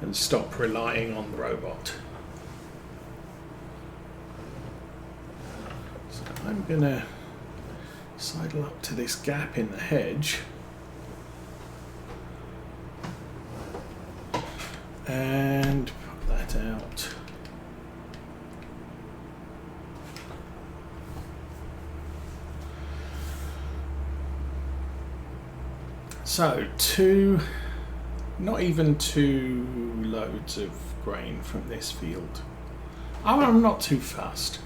and stop relying on the robot. So I'm going to sidle up to this gap in the hedge and put that out. So not even 2 loads of grain from this field. Oh, I'm not too fussed.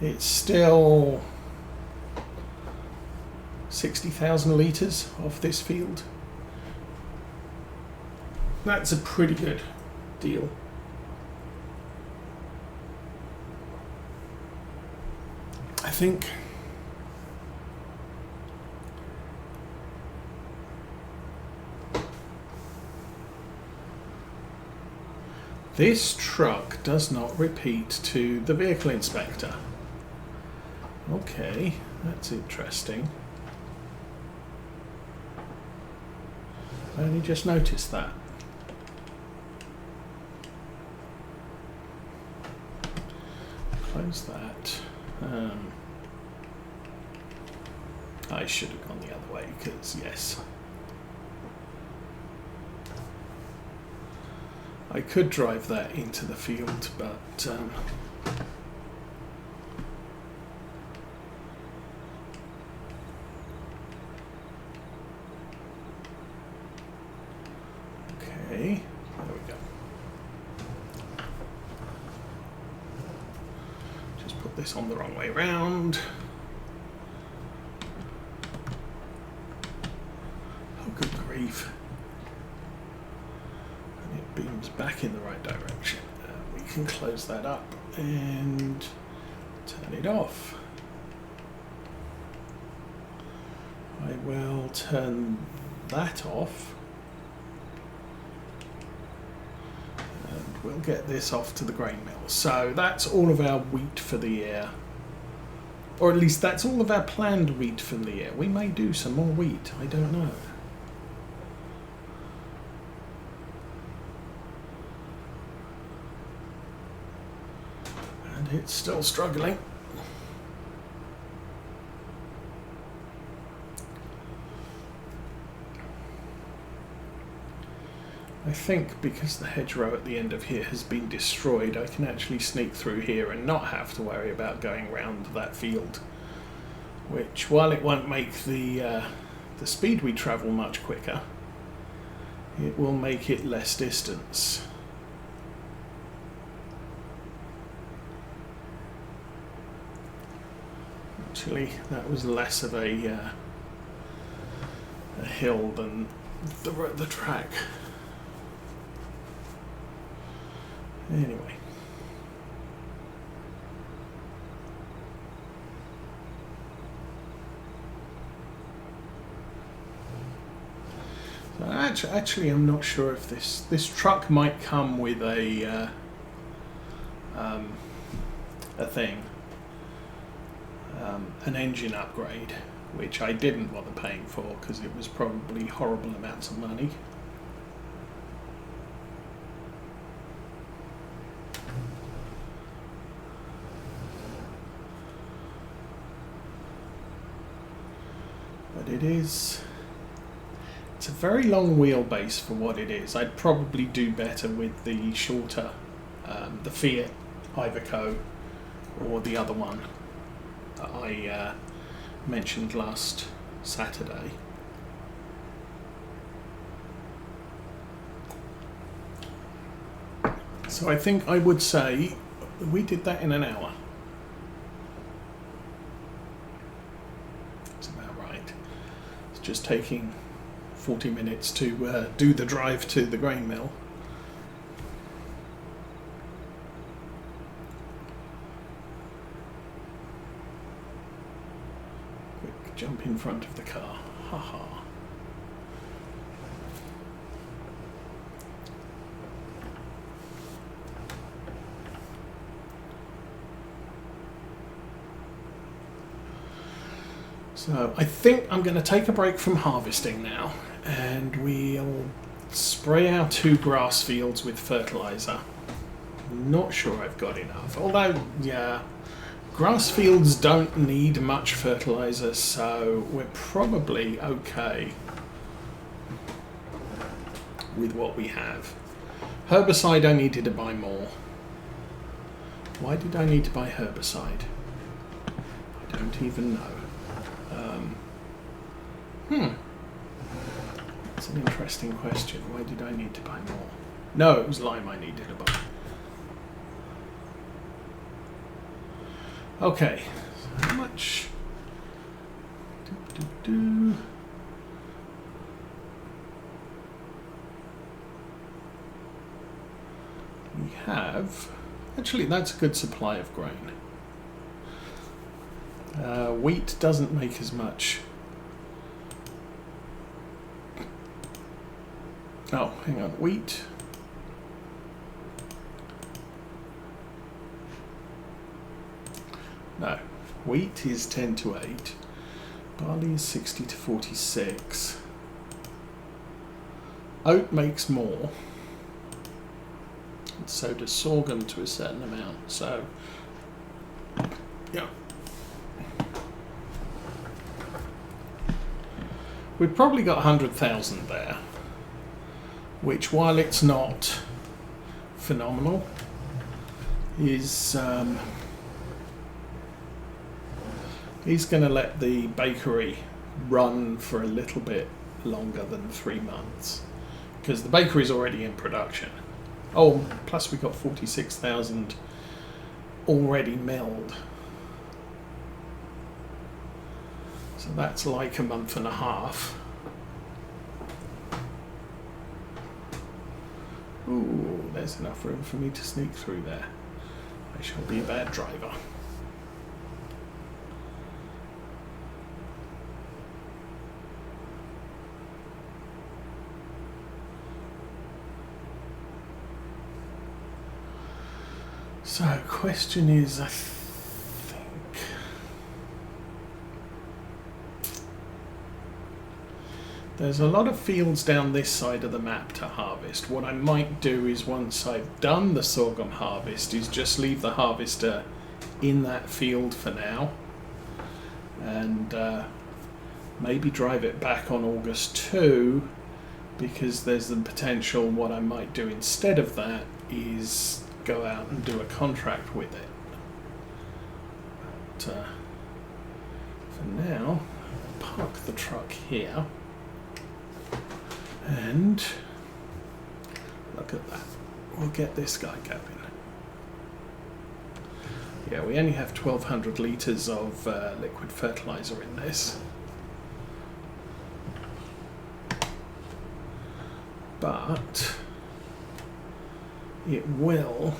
It's still 60,000 litres off this field. That's a pretty good deal. I think this truck does not repeat to the vehicle inspector. Okay, that's interesting. I only just noticed that. Close that. I should have gone the other way because, yes. I could drive that into the field, but okay, there we go. Just put this on the wrong way round. Oh, good grief. Beams back in the right direction. We can close that up and turn it off. I will turn that off and we'll get this off to the grain mill. So that's all of our wheat for the year, or at least that's all of our planned wheat for the year. We may do some more wheat, I don't know. It's still struggling. I think because the hedgerow at the end of here has been destroyed, I can actually sneak through here and not have to worry about going round that field. Which, while it won't make the speed we travel much quicker, it will make it less distance. Actually, that was less of a hill than the track. Anyway. So actually, I'm not sure if this truck might come with a thing. An engine upgrade, which I didn't bother paying for because it was probably horrible amounts of money. But it's a very long wheelbase for what it is. I'd probably do better with the shorter, the Fiat Iveco or the other one that I mentioned last Saturday. So I think I would say we did that in an hour. That's about right. It's just taking 40 minutes to do the drive to the grain mill. Quick jump in front of the car. Haha. So I think I'm going to take a break from harvesting now And we'll spray our 2 grass fields with fertilizer. Not sure I've got enough. Although, yeah, grass fields don't need much fertilizer, so we're probably okay with what we have. Herbicide, I needed to buy more. Why did I need to buy herbicide? I don't even know. That's an interesting question. Why did I need to buy more? No, it was lime I needed to buy. Okay, so how much? We have... Actually, that's a good supply of grain. Wheat doesn't make as much. Oh, hang on. Wheat. No. Wheat is 10 to 8. Barley is 60 to 46. Oat makes more. And so does sorghum to a certain amount. So, yeah. We've probably got 100,000 there, which, while it's not phenomenal, is he's going to let the bakery run for a little bit longer than 3 months, because the bakery's already in production. Oh, plus we got 46,000 already milled. So that's like a month and a half. Ooh, there's enough room for me to sneak through there. I shall be a bad driver. So, question is, I think there's a lot of fields down this side of the map to harvest. What I might do is, once I've done the sorghum harvest, is just leave the harvester in that field for now, and maybe drive it back on August 2, because there's the potential what I might do instead of that is go out and do a contract with it. But for now, I'll park the truck here. And look at that. We'll get this guy going. Yeah, we only have 1,200 litres of liquid fertilizer in this. But it will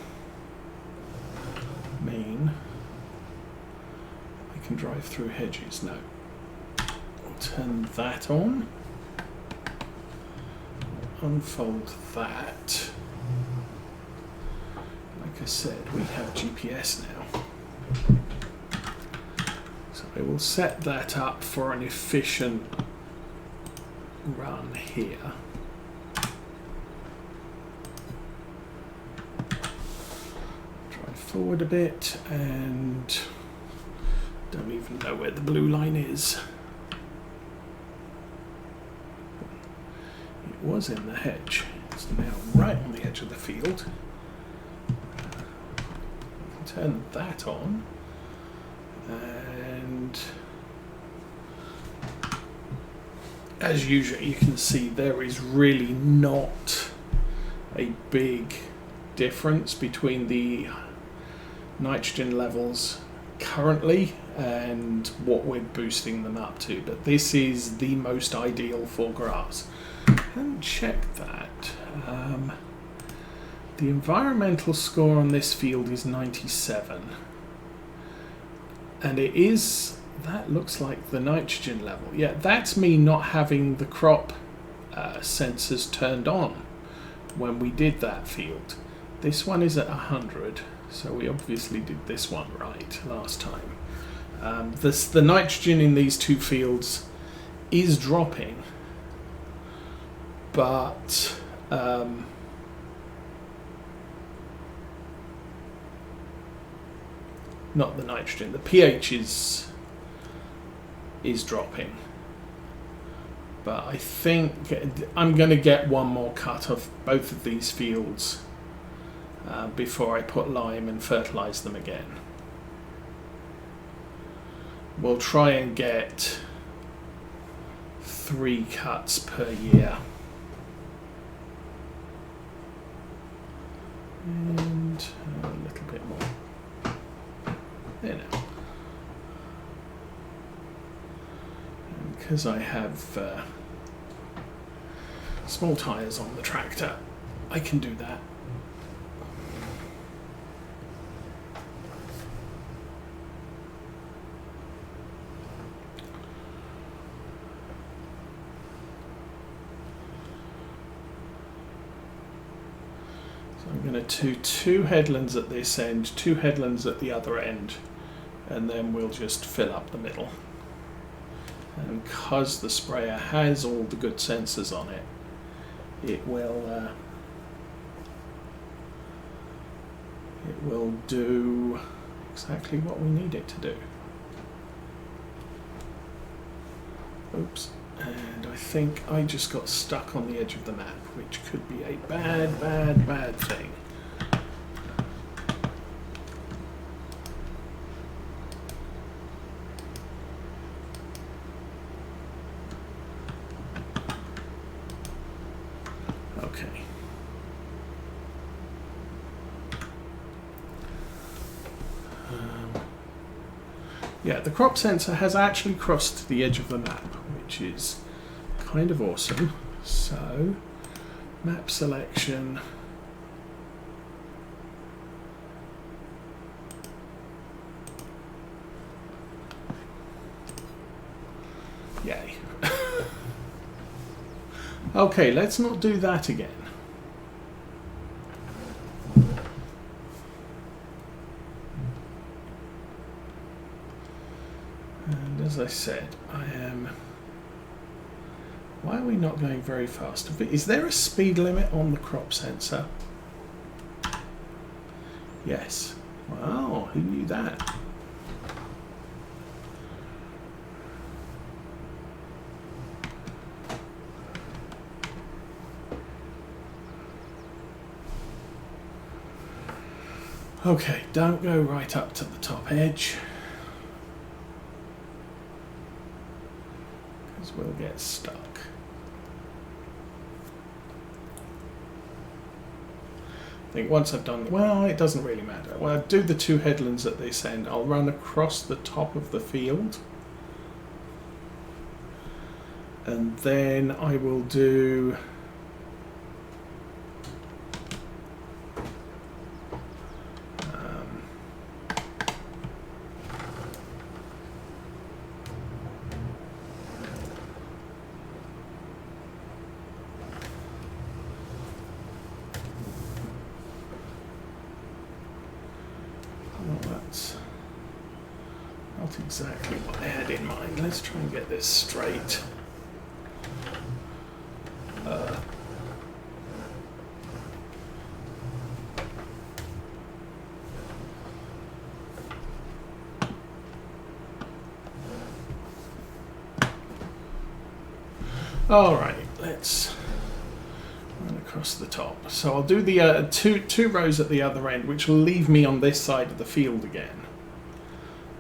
mean I can drive through hedges. No. I'll turn that on. Unfold that. Like I said, we have GPS now. So I will set that up for an efficient run here. Drive forward a bit, and don't even know where the blue line is. Was in the hedge. It's now right on the edge of the field. Turn that on, and as usual, you can see there is really not a big difference between the nitrogen levels currently and what we're boosting them up to, but this is the most ideal for grass. And check that. The environmental score on this field is 97. And it is, that looks like the nitrogen level. Yeah, that's me not having the crop sensors turned on when we did that field. This one is at 100, so we obviously did this one right last time. The nitrogen in these two fields is dropping. but not the nitrogen. The pH is dropping, but I think I'm going to get one more cut of both of these fields before I put lime and fertilize them again. We'll try and get 3 cuts per year. And a little bit more. There now. And because I have small tyres on the tractor, I can do that. I'm going to do 2 headlands at this end, 2 headlands at the other end, and then we'll just fill up the middle. And because the sprayer has all the good sensors on it, it will do exactly what we need it to do. Oops. And I think I just got stuck on the edge of the map, which could be a bad, bad, bad thing. Okay. Yeah, the crop sensor has actually crossed the edge of the map, which is kind of awesome. So, map selection. Yay. Okay, let's not do that again. And as I said, I am... Why are we not going very fast? Is there a speed limit on the crop sensor? Yes. Wow, who knew that? Okay, don't go right up to the top edge, because we'll get stuck. I think once I've done, well, it doesn't really matter. Well, I'll do the 2 headlands at this end. I'll run across the top of the field, and then I will do that's not exactly what I had in mind. Let's try and get this straight. All right, let's run across the top. So I'll do the two rows at the other end, which will leave me on this side of the field again.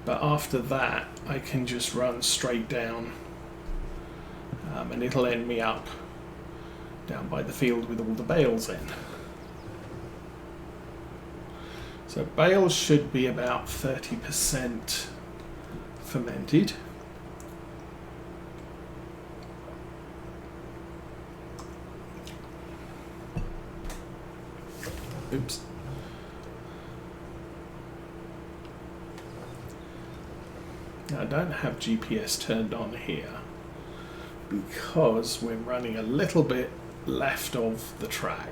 But after that, I can just run straight down, and it'll end me up down by the field with all the bales in. So bales should be about 30% fermented. Oops. Now I don't have GPS turned on here because we're running a little bit left of the track.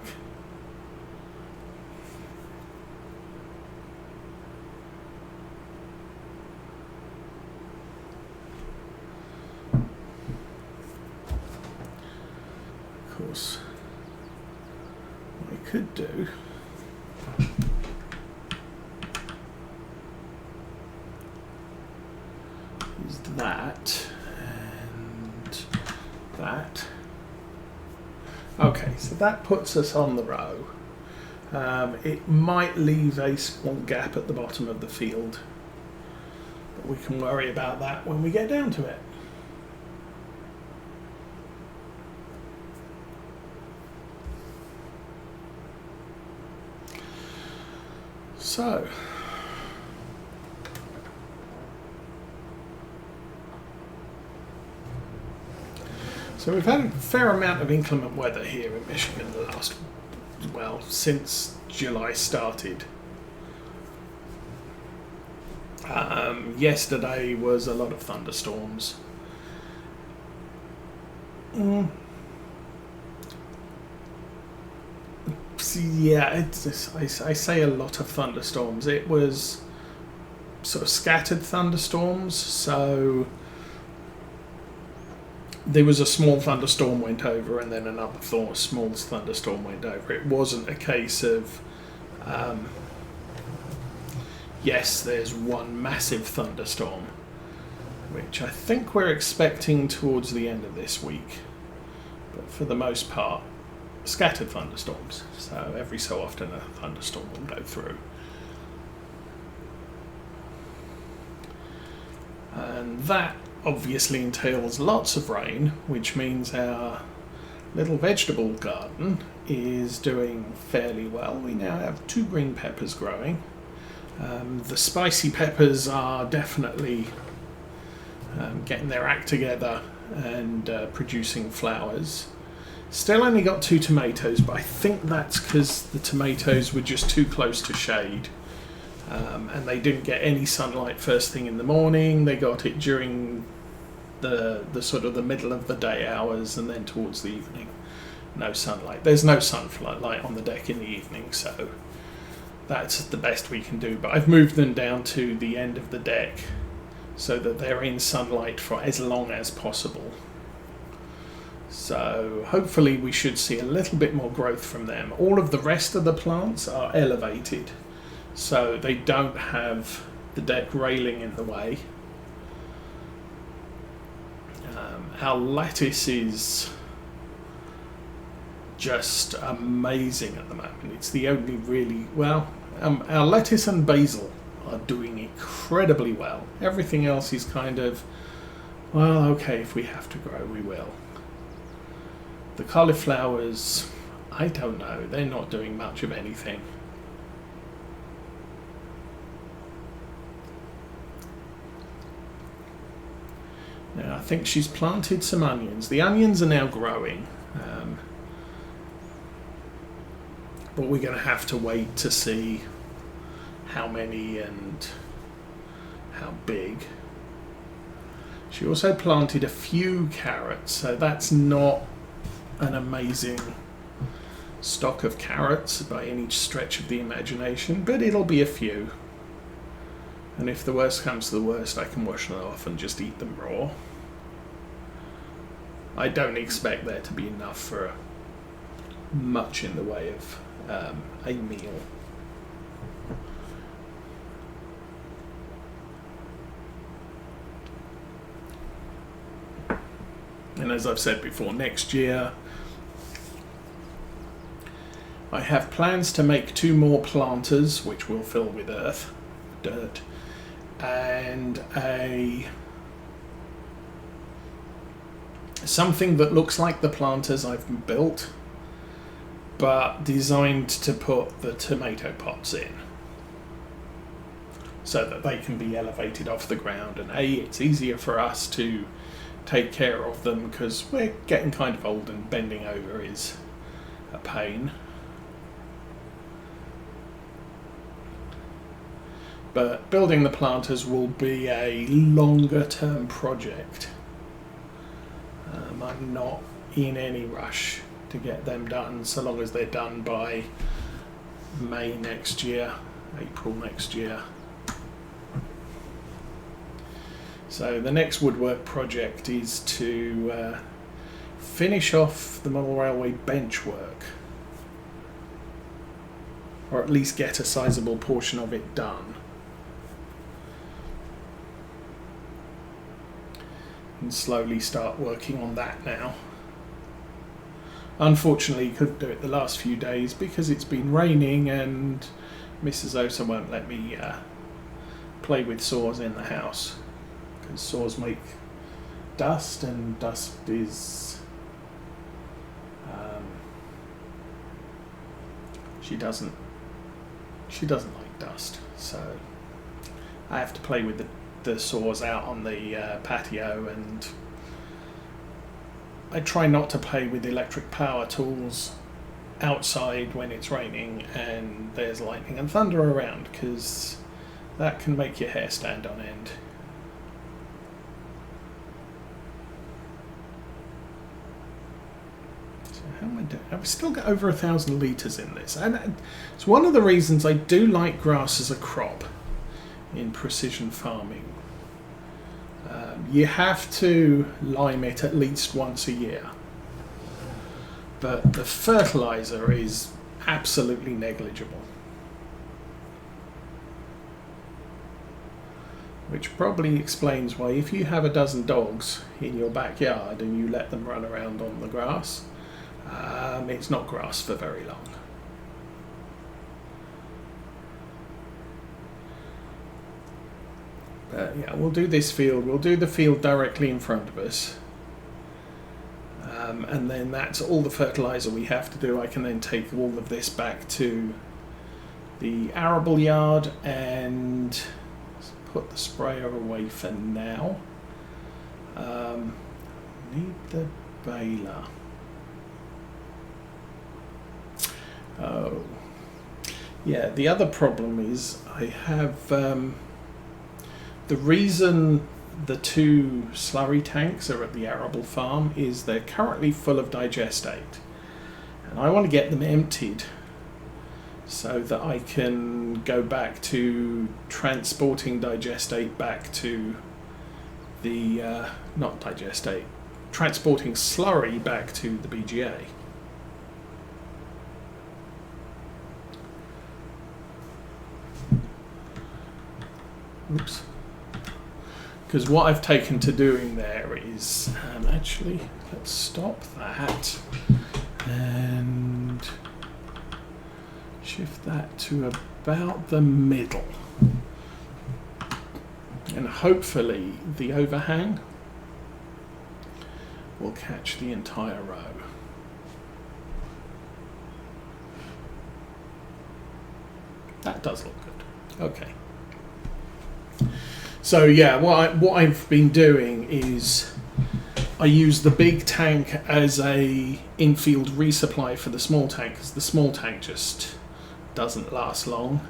course, what I could do is that and that. Okay, so that puts us on the row. It might leave a small gap at the bottom of the field, but we can worry about that when we get down to it. So, we've had a fair amount of inclement weather here in Michigan the last, well, since July started. Yesterday was a lot of thunderstorms. Yeah, I say a lot of thunderstorms. It was sort of scattered thunderstorms, so there was a small thunderstorm went over and then another small thunderstorm went over. It wasn't a case of yes, there's one massive thunderstorm, which I think we're expecting towards the end of this week, but for the most part scattered thunderstorms, so every so often a thunderstorm will go through. And that obviously entails lots of rain, which means our little vegetable garden is doing fairly well. We now have 2 green peppers growing. The spicy peppers are definitely getting their act together and producing flowers. Still only got 2 tomatoes, but I think that's because the tomatoes were just too close to shade, and they didn't get any sunlight first thing in the morning. They got it during the sort of the middle of the day hours, and then towards the evening, no sunlight. There's no sunlight on the deck in the evening, so that's the best we can do. But I've moved them down to the end of the deck so that they're in sunlight for as long as possible. So hopefully we should see a little bit more growth from them. All of the rest of the plants are elevated, so they don't have the deck railing in the way. Our lettuce is just amazing at the moment. It's the only really, well, our lettuce and basil are doing incredibly well. Everything else is kind of, well, okay, if we have to grow, we will. The cauliflowers, I don't know, they're not doing much of anything. Now, I think she's planted some onions. The onions are now growing, but we're going to have to wait to see how many and how big. She also planted a few carrots, so that's not an amazing stock of carrots by any stretch of the imagination, but it'll be a few. And if the worst comes to the worst, I can wash them off and just eat them raw. I don't expect there to be enough for much in the way of a meal. And as I've said before, next year I have plans to make 2 more planters, which we'll fill with dirt, and something that looks like the planters I've built, but designed to put the tomato pots in, so that they can be elevated off the ground, and it's easier for us to take care of them because we're getting kind of old and bending over is a pain. But building the planters will be a longer term project. I'm not in any rush to get them done, so long as they're done by May next year, April next year. So the next woodwork project is to finish off the model railway bench work, or at least get a sizable portion of it done. And slowly start working on that now. Unfortunately, couldn't do it the last few days because it's been raining and Mrs. Osa won't let me play with saws in the house, because saws make dust, and dust is she doesn't like dust, so I have to play with the saws out on the patio, and I try not to play with electric power tools outside when it's raining and there's lightning and thunder around, because that can make your hair stand on end. So how am I doing? I've still got over 1,000 litres in this, and it's one of the reasons I do like grass as a crop in precision farming. You have to lime it at least once a year, but the fertilizer is absolutely negligible, which probably explains why if you have a dozen dogs in your backyard and you let them run around on the grass, it's not grass for very long. Yeah, we'll do this field. We'll do the field directly in front of us. And then that's all the fertilizer we have to do. I can then take all of this back to the arable yard and put the sprayer away for now. Need the baler. Oh. Yeah, the other problem is I have... the reason the two slurry tanks are at the arable farm is they're currently full of digestate, and I want to get them emptied so that I can go back to transporting digestate back to the not digestate, transporting slurry back to the BGA. Oops. Because what I've taken to doing there is, actually, let's stop that and shift that to about the middle. And hopefully the overhang will catch the entire row. That does look good. Okay. So yeah, what I've been doing is I use the big tank as a infield resupply for the small tank, because the small tank just doesn't last long.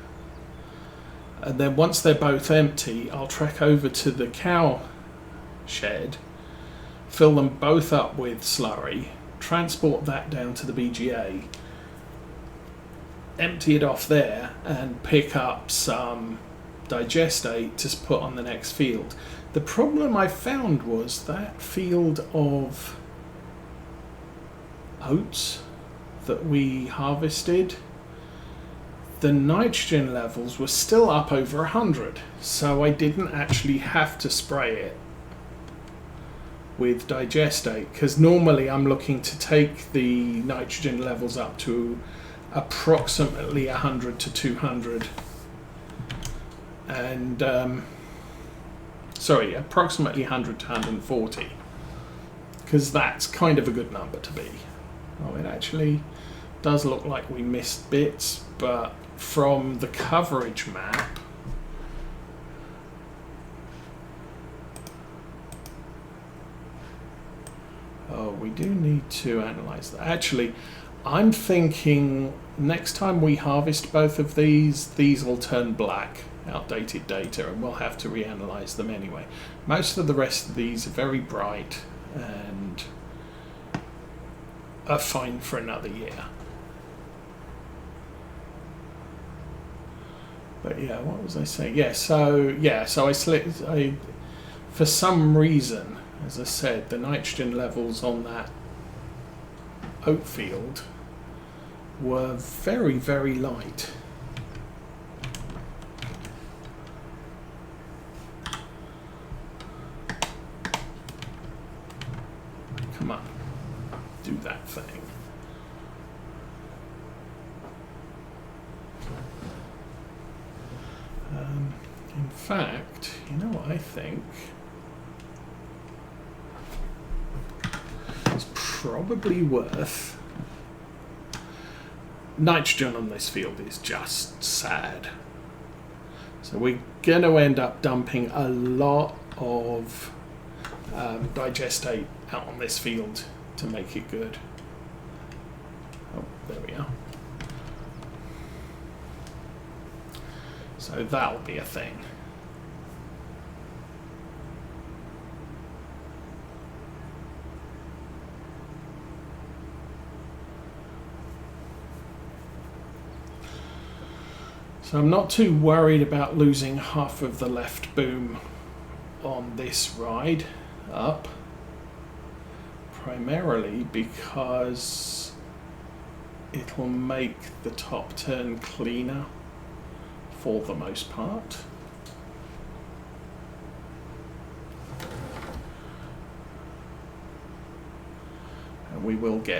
And then once they're both empty, I'll trek over to the cow shed, fill them both up with slurry, transport that down to the BGA, empty it off there, and pick up some digestate to put on the next field. The problem I found was that field of oats that we harvested, the nitrogen levels were still up over 100, so I didn't actually have to spray it with digestate, because normally I'm looking to take the nitrogen levels up to approximately 100 to 200, and approximately 100 to 140, because that's kind of a good number to be. Oh, it actually does look like we missed bits, but from the coverage map, we do need to analyze that. Actually, I'm thinking next time we harvest both of these will turn black, outdated data, and we'll have to reanalyze them anyway. Most of the rest of these are very bright and are fine for another year. But yeah, what was I saying? Yeah, so I for some reason, as I said, the nitrogen levels on that oat field were very, very light. Come on, do that thing. In fact, you know what I think? It's probably worth... Nitrogen on this field is just sad. So we're going to end up dumping a lot of digestate out on this field to make it good. Oh, there we are. So that'll be a thing. So I'm not too worried about losing half of the left boom on this ride up, primarily because it'll make the top turn cleaner for the most part. And we will get